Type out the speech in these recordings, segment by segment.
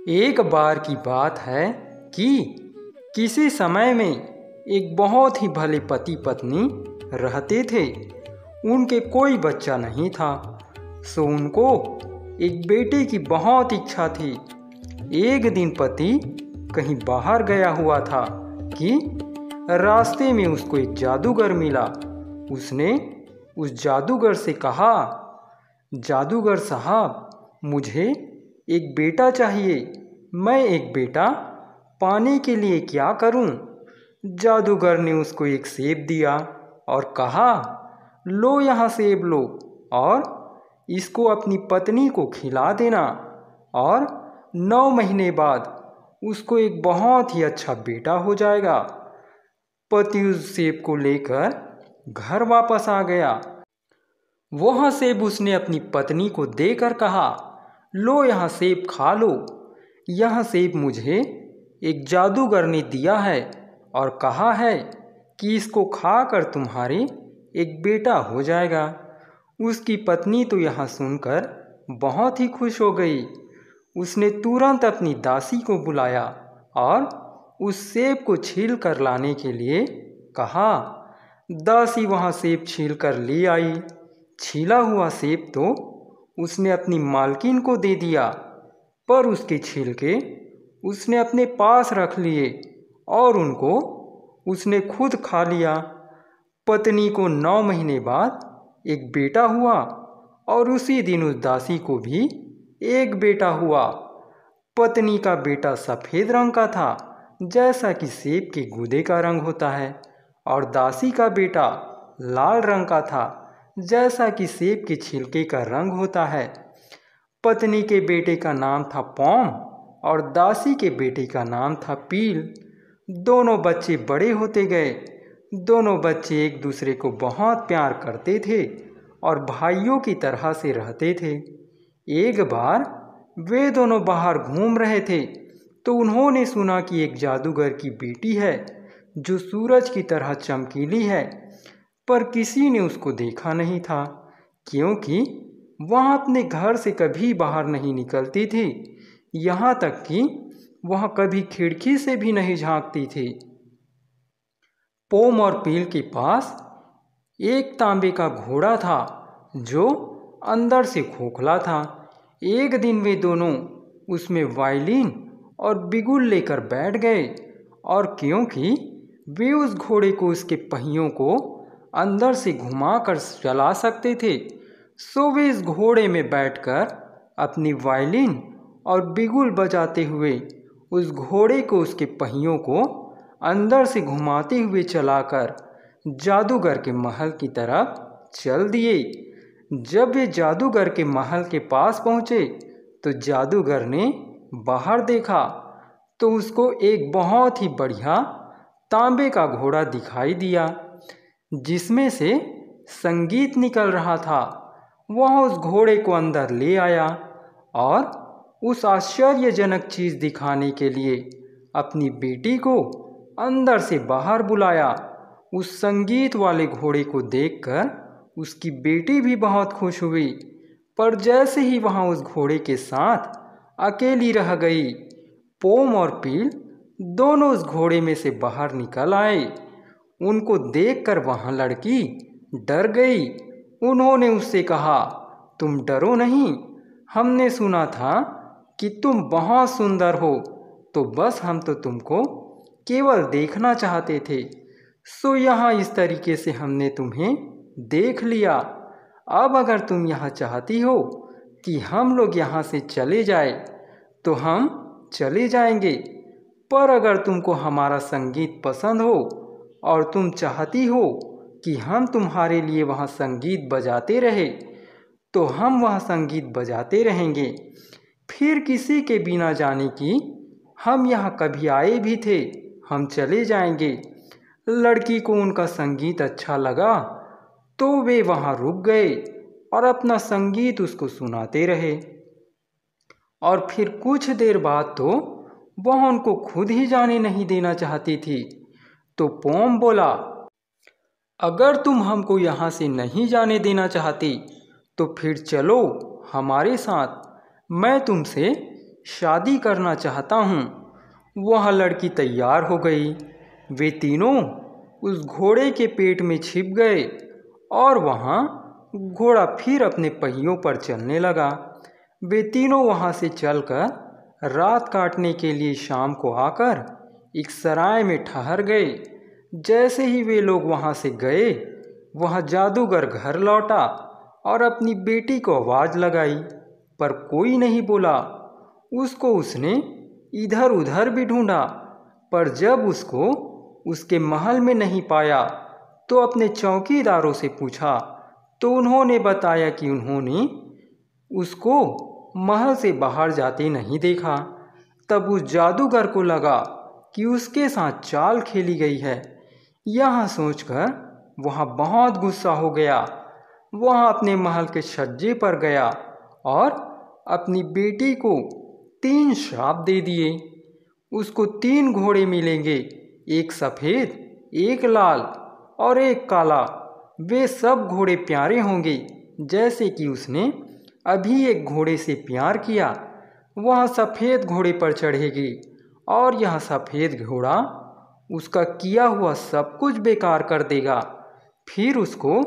एक बार की बात है कि किसी समय में एक बहुत ही भले पति पत्नी रहते थे। उनके कोई बच्चा नहीं था, सो उनको एक बेटे की बहुत इच्छा थी। एक दिन पति कहीं बाहर गया हुआ था कि रास्ते में उसको एक जादूगर मिला। उसने उस जादूगर से कहा, जादूगर साहब, मुझे एक बेटा चाहिए। मैं एक बेटा पाने के लिए क्या करूं? जादूगर ने उसको एक सेब दिया और कहा, लो यहाँ सेब लो और इसको अपनी पत्नी को खिला देना और 9 महीने बाद उसको एक बहुत ही अच्छा बेटा हो जाएगा। पति उस सेब को लेकर घर वापस आ गया। वह सेब उसने अपनी पत्नी को देकर कहा, लो यहाँ सेब खा लो। यह सेब मुझे एक जादूगर ने दिया है और कहा है कि इसको खाकर तुम्हारे एक बेटा हो जाएगा। उसकी पत्नी तो यह सुनकर बहुत ही खुश हो गई। उसने तुरंत अपनी दासी को बुलाया और उस सेब को छील कर लाने के लिए कहा। दासी वहाँ सेब छील कर ले आई। छीला हुआ सेब तो उसने अपनी मालकिन को दे दिया, पर उसके छिलके उसने अपने पास रख लिए और उनको उसने खुद खा लिया। पत्नी को 9 महीने बाद एक बेटा हुआ और उसी दिन उस दासी को भी एक बेटा हुआ। पत्नी का बेटा सफ़ेद रंग का था, जैसा कि सेब के गूदे का रंग होता है, और दासी का बेटा लाल रंग का था, जैसा कि सेब के छिलके का रंग होता है। पत्नी के बेटे का नाम था पॉम और दासी के बेटे का नाम था पील। दोनों बच्चे बड़े होते गए। दोनों बच्चे एक दूसरे को बहुत प्यार करते थे और भाइयों की तरह से रहते थे। एक बार वे दोनों बाहर घूम रहे थे तो उन्होंने सुना कि एक जादूगर की बेटी है जो सूरज की तरह चमकीली है, पर किसी ने उसको देखा नहीं था क्योंकि वह अपने घर से कभी बाहर नहीं निकलती थी। यहाँ तक कि वह कभी खिड़की से भी नहीं झांकती थी। पोम और पील के पास एक तांबे का घोड़ा था जो अंदर से खोखला था। एक दिन वे दोनों उसमें वायलिन और बिगुल लेकर बैठ गए और क्योंकि वे उस घोड़े को उसके पहियों को अंदर से घुमाकर चला सकते थे, सो वे इस घोड़े में बैठकर अपनी वायलिन और बिगुल बजाते हुए उस घोड़े को उसके पहियों को अंदर से घुमाते हुए चलाकर जादूगर के महल की तरफ चल दिए। जब वे जादूगर के महल के पास पहुँचे तो जादूगर ने बाहर देखा तो उसको एक बहुत ही बढ़िया तांबे का घोड़ा दिखाई दिया जिसमें से संगीत निकल रहा था। वह उस घोड़े को अंदर ले आया और उस आश्चर्यजनक चीज़ दिखाने के लिए अपनी बेटी को अंदर से बाहर बुलाया। उस संगीत वाले घोड़े को देखकर उसकी बेटी भी बहुत खुश हुई, पर जैसे ही वहाँ उस घोड़े के साथ अकेली रह गई, पोम और पील दोनों उस घोड़े में से बाहर निकल आए। उनको देखकर वहाँ लड़की डर गई। उन्होंने उससे कहा, तुम डरो नहीं, हमने सुना था कि तुम बहुत सुंदर हो, तो बस हम तो तुमको केवल देखना चाहते थे, सो यहाँ इस तरीके से हमने तुम्हें देख लिया। अब अगर तुम यहाँ चाहती हो कि हम लोग यहाँ से चले जाए तो हम चले जाएंगे, पर अगर तुमको हमारा संगीत पसंद हो और तुम चाहती हो कि हम तुम्हारे लिए वहाँ संगीत बजाते रहे तो हम वहाँ संगीत बजाते रहेंगे। फिर किसी के बिना जाने कि हम यहाँ कभी आए भी थे, हम चले जाएंगे। लड़की को उनका संगीत अच्छा लगा तो वे वहाँ रुक गए और अपना संगीत उसको सुनाते रहे। और फिर कुछ देर बाद तो वह उनको खुद ही जाने नहीं देना चाहती थी। तो पोम बोला, अगर तुम हमको यहाँ से नहीं जाने देना चाहती तो फिर चलो हमारे साथ, मैं तुमसे शादी करना चाहता हूँ। वह लड़की तैयार हो गई। वे तीनों उस घोड़े के पेट में छिप गए और वहाँ घोड़ा फिर अपने पहियों पर चलने लगा। वे तीनों वहाँ से चलकर रात काटने के लिए शाम को आकर एक सराय में ठहर गए। जैसे ही वे लोग वहाँ से गए, वह जादूगर घर लौटा और अपनी बेटी को आवाज़ लगाई, पर कोई नहीं बोला। उसको उसने इधर उधर भी ढूंढा, पर जब उसको उसके महल में नहीं पाया तो अपने चौकीदारों से पूछा, तो उन्होंने बताया कि उन्होंने उसको महल से बाहर जाते नहीं देखा। तब उस जादूगर को लगा कि उसके साथ चाल खेली गई है। यह सोचकर वह बहुत गुस्सा हो गया। वह अपने महल के छज्जे पर गया और अपनी बेटी को 3 श्राप दे दिए। उसको 3 घोड़े मिलेंगे, एक सफ़ेद, एक लाल और एक काला। वे सब घोड़े प्यारे होंगे, जैसे कि उसने अभी एक घोड़े से प्यार किया। वह सफ़ेद घोड़े पर चढ़ेगी और यह सफ़ेद घोड़ा उसका किया हुआ सब कुछ बेकार कर देगा। फिर उसको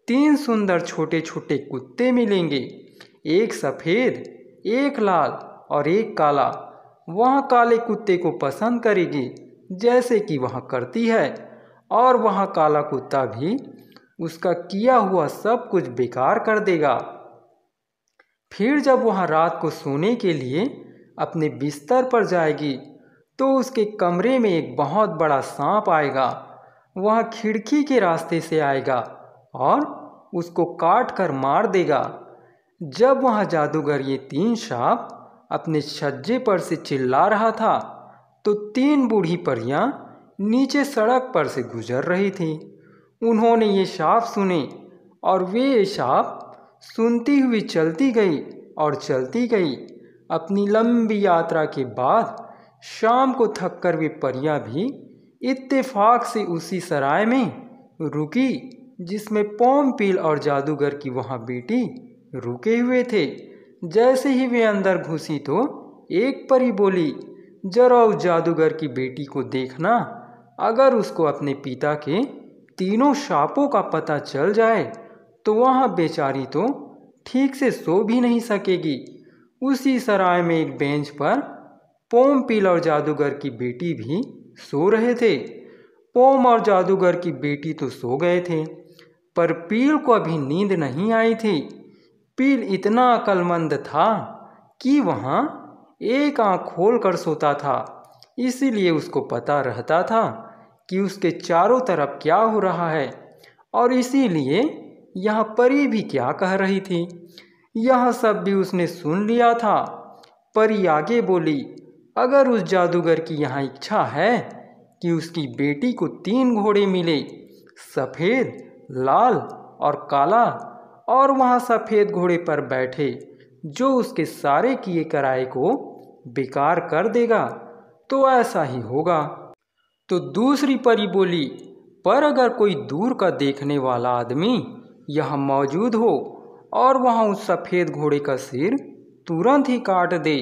3 सुंदर छोटे छोटे कुत्ते मिलेंगे, एक सफ़ेद, एक लाल और एक काला। वह काले कुत्ते को पसंद करेगी, जैसे कि वह करती है, और वह काला कुत्ता भी उसका किया हुआ सब कुछ बेकार कर देगा। फिर जब वह रात को सोने के लिए अपने बिस्तर पर जाएगी, तो उसके कमरे में एक बहुत बड़ा सांप आएगा। वह खिड़की के रास्ते से आएगा और उसको काट कर मार देगा। जब वह जादूगर ये 3 श्राप अपने छज्जे पर से चिल्ला रहा था, तो 3 बूढ़ी परियां नीचे सड़क पर से गुजर रही थीं। उन्होंने ये श्राप सुने और वे ये श्राप सुनती हुई चलती गई और चलती गई। अपनी लंबी यात्रा के बाद शाम को थककर वे परियां भी इत्तेफाक से उसी सराय में रुकी जिसमें पोमपील और जादूगर की वहाँ बेटी रुके हुए थे। जैसे ही वे अंदर घुसी तो एक परी बोली, जरा उस जादूगर की बेटी को देखना। अगर उसको अपने पिता के 3 शापों का पता चल जाए तो वह बेचारी तो ठीक से सो भी नहीं सकेगी। उसी सराय में एक बेंच पर पोमपील और जादूगर की बेटी भी सो रहे थे। पोम और जादूगर की बेटी तो सो गए थे, पर पील को अभी नींद नहीं आई थी। पील इतना अक्लमंद था कि वहाँ एक आँख खोल कर सोता था, इसीलिए उसको पता रहता था कि उसके चारों तरफ क्या हो रहा है, और इसीलिए यह परी भी क्या कह रही थी, यह सब भी उसने सुन लिया था। परी आगे बोली, अगर उस जादूगर की यहाँ इच्छा है कि उसकी बेटी को 3 घोड़े मिले, सफ़ेद, लाल और काला, और वहाँ सफ़ेद घोड़े पर बैठे जो उसके सारे किए कराए को बेकार कर देगा, तो ऐसा ही होगा। तो दूसरी परी बोली, पर अगर कोई दूर का देखने वाला आदमी यहाँ मौजूद हो और वहाँ उस सफ़ेद घोड़े का सिर तुरंत ही काट दे,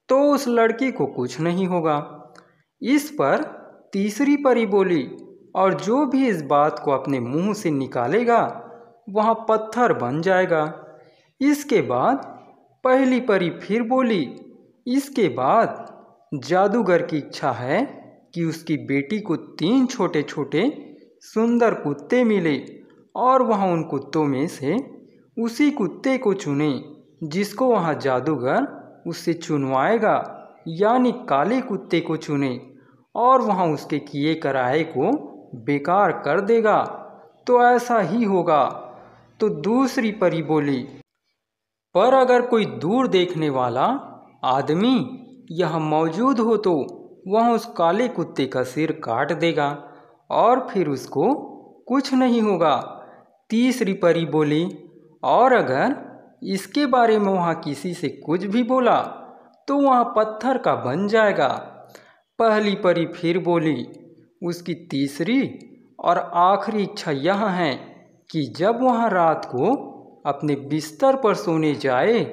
तो उस लड़की को कुछ नहीं होगा। इस पर तीसरी परी बोली, और जो भी इस बात को अपने मुंह से निकालेगा वहाँ पत्थर बन जाएगा। इसके बाद पहली परी फिर बोली, इसके बाद जादूगर की इच्छा है कि उसकी बेटी को 3 छोटे छोटे सुंदर कुत्ते मिले, और वह उन कुत्तों में से उसी कुत्ते को चुने जिसको वह जादूगर उससे चुनवाएगा, यानी काले कुत्ते को चुने, और वह उसके किए कराए को बेकार कर देगा, तो ऐसा ही होगा। तो दूसरी परी बोली, पर अगर कोई दूर देखने वाला आदमी यहाँ मौजूद हो तो वह उस काले कुत्ते का सिर काट देगा और फिर उसको कुछ नहीं होगा। तीसरी परी बोली, और अगर इसके बारे में वहाँ किसी से कुछ भी बोला तो वहाँ पत्थर का बन जाएगा। पहली परी फिर बोली, उसकी तीसरी और आखिरी इच्छा यह है कि जब वह रात को अपने बिस्तर पर सोने जाए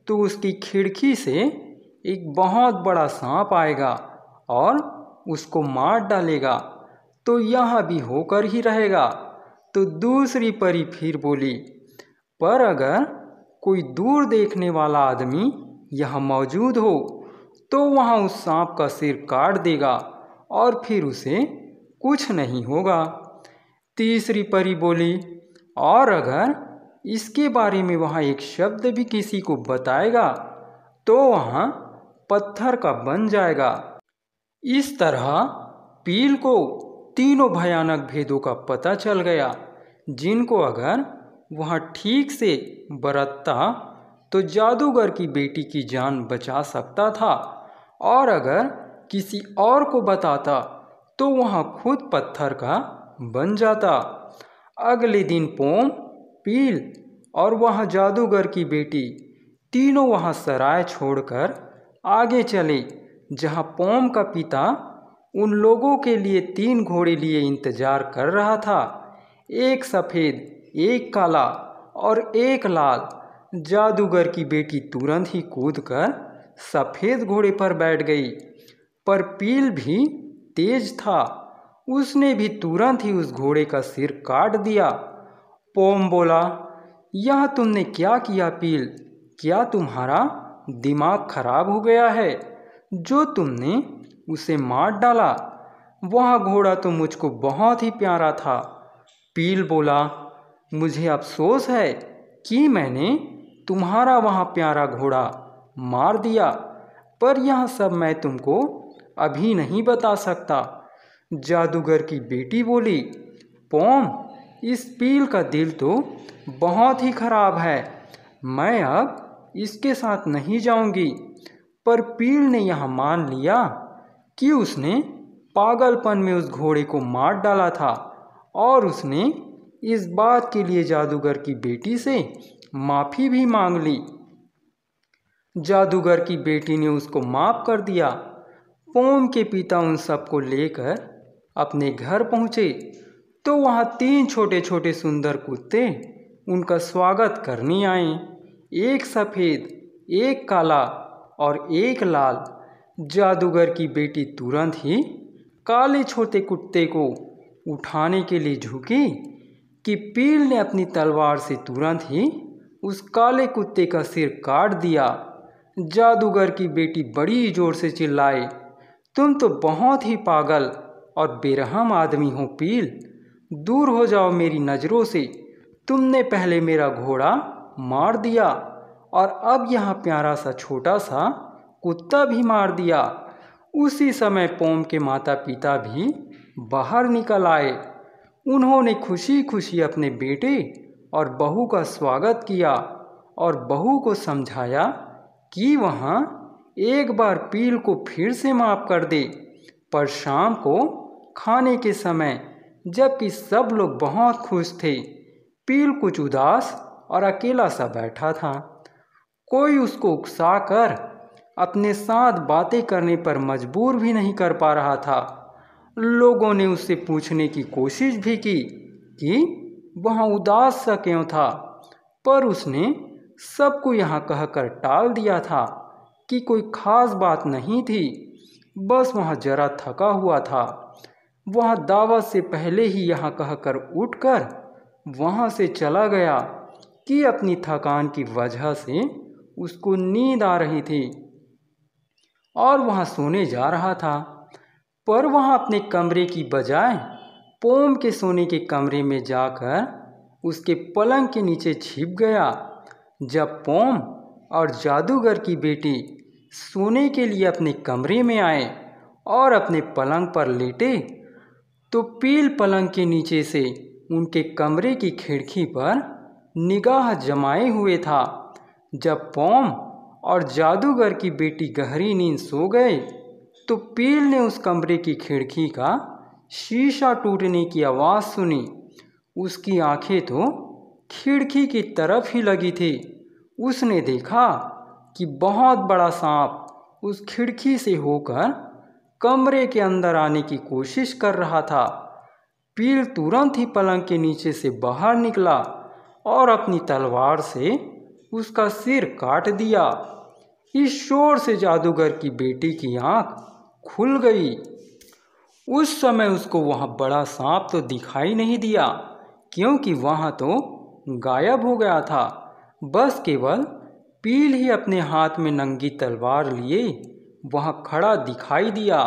तो उसकी खिड़की से एक बहुत बड़ा सांप आएगा और उसको मार डालेगा, तो यह भी होकर ही रहेगा। तो दूसरी परी फिर बोली, पर अगर कोई दूर देखने वाला आदमी यहाँ मौजूद हो तो वहाँ उस सांप का सिर काट देगा और फिर उसे कुछ नहीं होगा। तीसरी परी बोली, और अगर इसके बारे में वहाँ एक शब्द भी किसी को बताएगा तो वहाँ पत्थर का बन जाएगा। इस तरह पील को तीनों भयानक भेदों का पता चल गया, जिनको अगर वह ठीक से बरतता तो जादूगर की बेटी की जान बचा सकता था, और अगर किसी और को बताता तो वह खुद पत्थर का बन जाता। अगले दिन पोम, पील और वह जादूगर की बेटी तीनों वहाँ सराय छोड़कर आगे चले, जहाँ पोम का पिता उन लोगों के लिए 3 घोड़े लिए इंतजार कर रहा था, एक सफ़ेद, एक काला और एक लाल। जादूगर की बेटी तुरंत ही कूदकर सफ़ेद घोड़े पर बैठ गई, पर पील भी तेज था, उसने भी तुरंत ही उस घोड़े का सिर काट दिया। पोम बोला, यह तुमने क्या किया पील? क्या तुम्हारा दिमाग खराब हो गया है जो तुमने उसे मार डाला? वह घोड़ा तो मुझको बहुत ही प्यारा था। पील बोला, मुझे अफसोस है कि मैंने तुम्हारा वहाँ प्यारा घोड़ा मार दिया, पर यह सब मैं तुमको अभी नहीं बता सकता। जादूगर की बेटी बोली, पोम, इस पील का दिल तो बहुत ही खराब है, मैं अब इसके साथ नहीं जाऊंगी। पर पील ने यह मान लिया कि उसने पागलपन में उस घोड़े को मार डाला था, और उसने इस बात के लिए जादूगर की बेटी से माफ़ी भी मांग ली। जादूगर की बेटी ने उसको माफ़ कर दिया। पोम के पिता उन सबको लेकर अपने घर पहुँचे तो वहाँ 3 छोटे छोटे सुंदर कुत्ते उनका स्वागत करने आए, एक सफ़ेद, एक काला और एक लाल। जादूगर की बेटी तुरंत ही काले छोटे कुत्ते को उठाने के लिए झुकी कि पील ने अपनी तलवार से तुरंत ही उस काले कुत्ते का सिर काट दिया। जादूगर की बेटी बड़ी जोर से चिल्लाई, तुम तो बहुत ही पागल और बेरहम आदमी हो पील, दूर हो जाओ मेरी नज़रों से। तुमने पहले मेरा घोड़ा मार दिया और अब यह प्यारा सा छोटा सा कुत्ता भी मार दिया। उसी समय पोम के माता पिता भी बाहर निकल आए। उन्होंने खुशी खुशी अपने बेटे और बहू का स्वागत किया और बहू को समझाया कि वहाँ एक बार पील को फिर से माफ़ कर दे। पर शाम को खाने के समय जबकि सब लोग बहुत खुश थे, पील कुछ उदास और अकेला सा बैठा था। कोई उसको उकसाकर अपने साथ बातें करने पर मजबूर भी नहीं कर पा रहा था। लोगों ने उससे पूछने की कोशिश भी की कि वह उदास सा क्यों था, पर उसने सबको यहाँ कहकर टाल दिया था कि कोई खास बात नहीं थी, बस वह जरा थका हुआ था। वह दावत से पहले ही यहाँ कहकर उठकर वहाँ से चला गया कि अपनी थकान की वजह से उसको नींद आ रही थी और वह सोने जा रहा था। पर वह अपने कमरे की बजाय पोम के सोने के कमरे में जाकर उसके पलंग के नीचे छिप गया। जब पोम और जादूगर की बेटी सोने के लिए अपने कमरे में आए और अपने पलंग पर लेटे तो पील पलंग के नीचे से उनके कमरे की खिड़की पर निगाह जमाए हुए था। जब पोम और जादूगर की बेटी गहरी नींद सो गए तो पील ने उस कमरे की खिड़की का शीशा टूटने की आवाज़ सुनी। उसकी आंखें तो खिड़की की तरफ ही लगी थी। उसने देखा कि बहुत बड़ा सांप उस खिड़की से होकर कमरे के अंदर आने की कोशिश कर रहा था। पील तुरंत ही पलंग के नीचे से बाहर निकला और अपनी तलवार से उसका सिर काट दिया। इस शोर से जादूगर की बेटी की आंख खुल गई। उस समय उसको वहाँ बड़ा सांप तो दिखाई नहीं दिया, क्योंकि वहाँ तो गायब हो गया था। बस केवल पील ही अपने हाथ में नंगी तलवार लिए वहाँ खड़ा दिखाई दिया।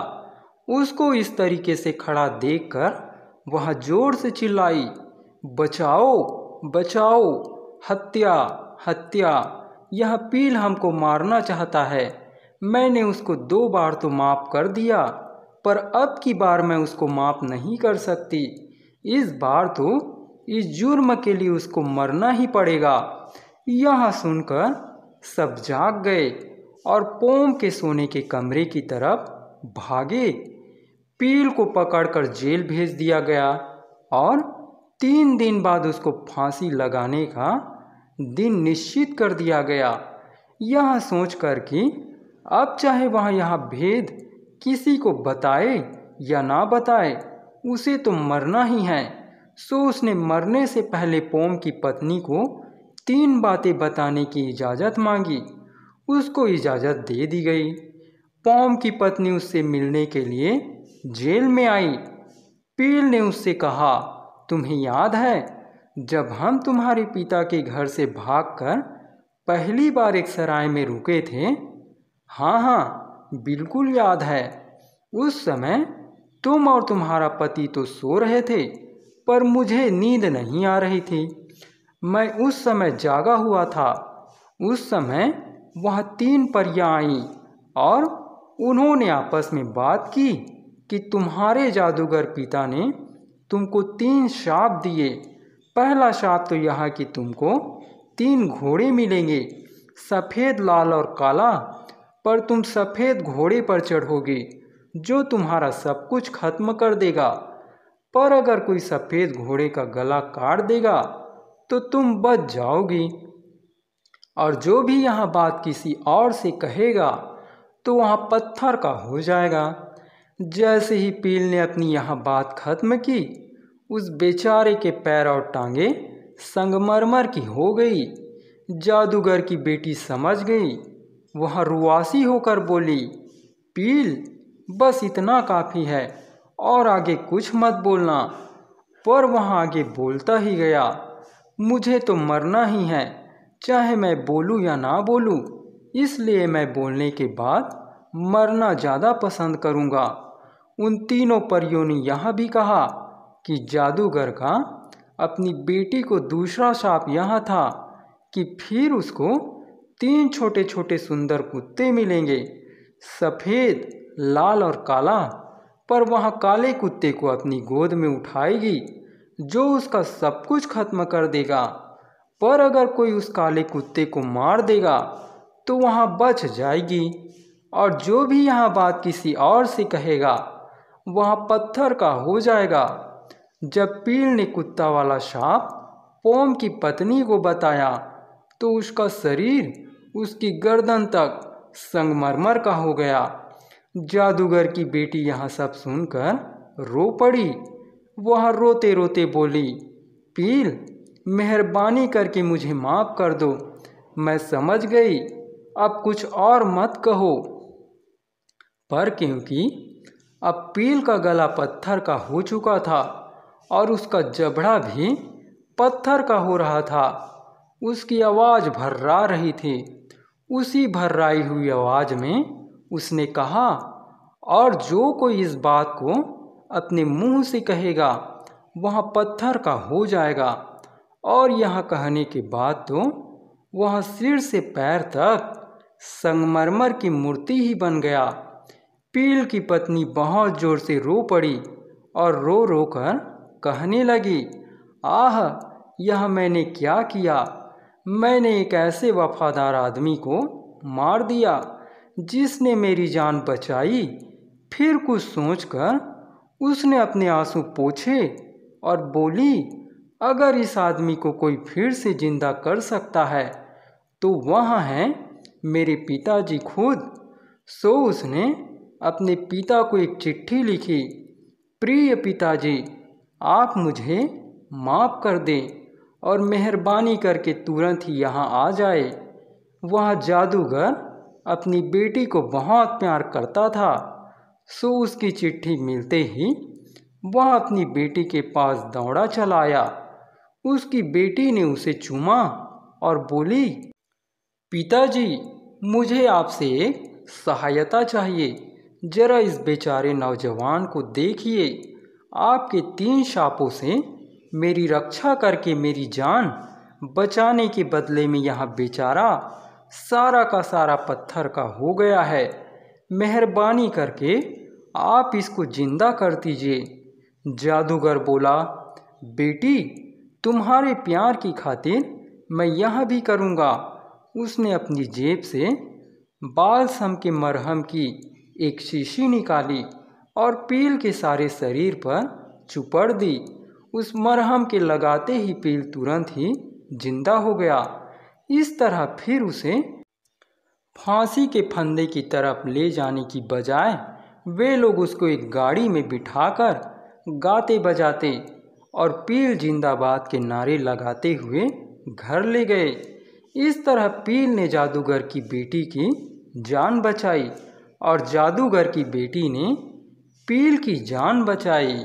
उसको इस तरीके से खड़ा देखकर वह जोर से चिल्लाई, बचाओ बचाओ, हत्या हत्या, यह पील हमको मारना चाहता है। मैंने उसको 2 बार तो माफ़ कर दिया, पर अब की बार मैं उसको माफ़ नहीं कर सकती। इस बार तो इस जुर्म के लिए उसको मरना ही पड़ेगा। यह सुनकर सब जाग गए और पोम के सोने के कमरे की तरफ भागे। पील को पकड़कर जेल भेज दिया गया और 3 दिन बाद उसको फांसी लगाने का दिन निश्चित कर दिया गया। यह सोचकर कि अब चाहे वह यह भेद किसी को बताए या ना बताए, उसे तो मरना ही है। सो उसने मरने से पहले पोम की पत्नी को 3 बातें बताने की इजाज़त मांगी। उसको इजाज़त दे दी गई। पोम की पत्नी उससे मिलने के लिए जेल में आई। पील ने उससे कहा, तुम्हें याद है जब हम तुम्हारे पिता के घर से भागकर पहली बार एक सराय में रुके थे? हाँ हाँ, बिल्कुल याद है। उस समय तुम और तुम्हारा पति तो सो रहे थे, पर मुझे नींद नहीं आ रही थी। मैं उस समय जागा हुआ था। उस समय वह 3 परियां आईं और उन्होंने आपस में बात की कि तुम्हारे जादूगर पिता ने तुमको 3 शाप दिए। पहला शाप तो यह कि तुमको 3 घोड़े मिलेंगे, सफ़ेद, लाल और काला। पर तुम सफ़ेद घोड़े पर चढ़ोगे जो तुम्हारा सब कुछ खत्म कर देगा। पर अगर कोई सफ़ेद घोड़े का गला काट देगा तो तुम बच जाओगी। और जो भी यहाँ बात किसी और से कहेगा तो वहाँ पत्थर का हो जाएगा। जैसे ही पील ने अपनी यह बात खत्म की, उस बेचारे के पैर और टांगे संगमरमर की हो गई। जादूगर की बेटी समझ गई। वह रुआसी होकर बोली, पील, बस इतना काफ़ी है और आगे कुछ मत बोलना। पर वह आगे बोलता ही गया, मुझे तो मरना ही है, चाहे मैं बोलूँ या ना बोलूँ, इसलिए मैं बोलने के बाद मरना ज़्यादा पसंद करूँगा। उन तीनों परियों ने यह भी कहा कि जादूगर का अपनी बेटी को दूसरा शाप यह था कि फिर उसको 3 छोटे छोटे सुंदर कुत्ते मिलेंगे, सफ़ेद, लाल और काला। पर वह काले कुत्ते को अपनी गोद में उठाएगी जो उसका सब कुछ खत्म कर देगा। पर अगर कोई उस काले कुत्ते को मार देगा तो वहाँ बच जाएगी। और जो भी यहाँ बात किसी और से कहेगा वहाँ पत्थर का हो जाएगा। जब पील ने कुत्ता वाला शाप पोम की पत्नी को बताया तो उसका शरीर उसकी गर्दन तक संगमरमर का हो गया। जादूगर की बेटी यह सब सुनकर रो पड़ी। वह रोते रोते बोली, पील, मेहरबानी करके मुझे माफ़ कर दो। मैं समझ गई, अब कुछ और मत कहो। पर क्योंकि अब पील का गला पत्थर का हो चुका था और उसका जबड़ा भी पत्थर का हो रहा था, उसकी आवाज़ भर्रा रही थी। उसी भर्राई हुई आवाज़ में उसने कहा, और जो कोई इस बात को अपने मुंह से कहेगा वह पत्थर का हो जाएगा। और यह कहने के बाद तो वह सिर से पैर तक संगमरमर की मूर्ति ही बन गया। पील की पत्नी बहुत जोर से रो पड़ी और रो रो कर कहने लगी, आह, यह मैंने क्या किया। मैंने एक ऐसे वफादार आदमी को मार दिया जिसने मेरी जान बचाई। फिर कुछ सोचकर उसने अपने आंसू पोंछे और बोली, अगर इस आदमी को कोई फिर से जिंदा कर सकता है तो वह हैं मेरे पिताजी खुद। सो उसने अपने पिता को एक चिट्ठी लिखी, प्रिय पिताजी, आप मुझे माफ़ कर दें और मेहरबानी करके तुरंत ही यहाँ आ जाए। वह जादूगर अपनी बेटी को बहुत प्यार करता था। सो उसकी चिट्ठी मिलते ही वह अपनी बेटी के पास दौड़ा चला आया। उसकी बेटी ने उसे चूमा और बोली, पिताजी, मुझे आपसे एक सहायता चाहिए। जरा इस बेचारे नौजवान को देखिए। आपके 3 शापों से मेरी रक्षा करके मेरी जान बचाने के बदले में यह बेचारा सारा का सारा पत्थर का हो गया है। मेहरबानी करके आप इसको जिंदा कर दीजिए। जादूगर बोला, बेटी, तुम्हारे प्यार की खातिर मैं यह भी करूँगा। उसने अपनी जेब से बालसम के मरहम की एक शीशी निकाली और पील के सारे शरीर पर चुपड़ दी। उस मरहम के लगाते ही पील तुरंत ही जिंदा हो गया। इस तरह फिर उसे फांसी के फंदे की तरफ ले जाने की बजाय वे लोग उसको एक गाड़ी में बिठाकर गाते बजाते और पील जिंदाबाद के नारे लगाते हुए घर ले गए। इस तरह पील ने जादूगर की बेटी की जान बचाई और जादूगर की बेटी ने पील की जान बचाई।